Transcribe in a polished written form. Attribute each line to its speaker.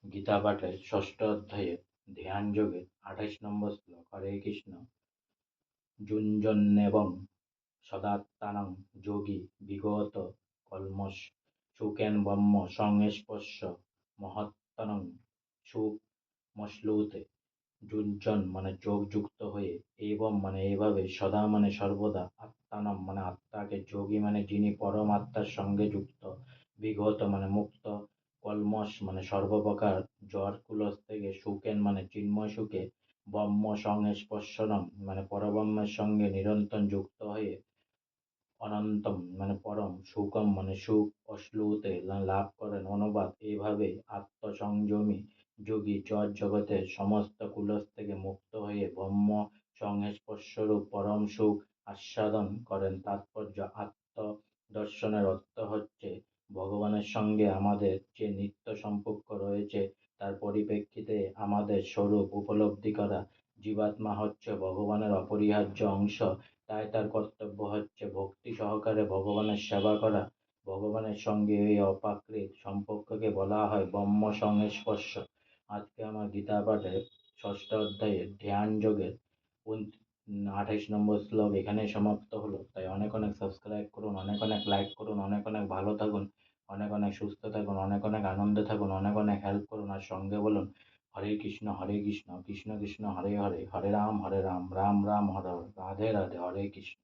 Speaker 1: গীতা পাঠের ষষ্ঠ অধ্যায়ের ধ্যান যোগের ২৮ নম্বর শ্লোক। হরে কৃষ্ণ। যুঞ্জন্নেবং সদাত্মানং যোগী বিগত কলমশ সুখেন ব্রহ্ম সংস্পর্শ মহত্তরং সুমশ্নুতে। যুঞ্জন মানে যোগ যুক্ত হয়ে, এবং মানে এইভাবে, সদা মানে সর্বদা, আত্মানম মানে আত্মাকে, যোগী মানে যিনি পরম আত্মার সঙ্গে যুক্ত, বিগত মানে মুক্ত, কলমশ মানে সর্বপ্রকার জ্বর কুলস থেকে, সুখেন মানে চিন্ময় সুখে, ব্রহ্ম সংস্পর্শনম মানে পরব্রহ্মের সঙ্গে নিরন্তর যুক্ত হয়ে, অনন্তম মানে পরম, সুখম মানে সুখ, অশ্নুতে লাভ করেন। অনুবাদ: এইভাবে আত্মসংযমী যোগী জড় জগতের সমস্ত কুলস থেকে মুক্ত হয়ে ব্রহ্ম সংস্পর্শরূপ পরম সুখ আস্বাদন করেন। তাৎপর্য: আত্মদর্শনের অর্থ হচ্ছে ভগবানের সঙ্গে আমাদের যে নিত্য সম্পর্ক রয়েছে তার পরিপ্রেক্ষিতে আমাদের স্বরূপ উপলব্ধি করা। জীবাত্মা হচ্ছে ভগবানের অপরিহার্য অংশ, তাই তার কর্তব্য হচ্ছে ভক্তি সহকারে ভগবানের সেবা করা। ভগবানের সঙ্গে এই অপ্রাকৃত সম্পর্ককে বলা হয় ব্রহ্ম সংস্পর্শ। আজকে আমার গীতা পাঠের ষষ্ঠ অধ্যায়ের ধ্যান যোগের ২৮ নম্বর শ্লোক এখানেই সমাপ্ত হলো। তাই অনেক অনেক সাবস্ক্রাইব করুন, অনেক অনেক লাইক করুন, অনেক অনেক ভালো থাকুন, অনেক অনেক সুস্থ থাকুন, অনেক অনেক আনন্দে থাকুন, অনেক অনেক হেল্প করুন, আর সঙ্গে বলুন হরে কৃষ্ণ কৃষ্ণ কৃষ্ণ হরে হরে, হরে রাম রাম রাম হরে হরে, রাধে রাধে, হরে কৃষ্ণ।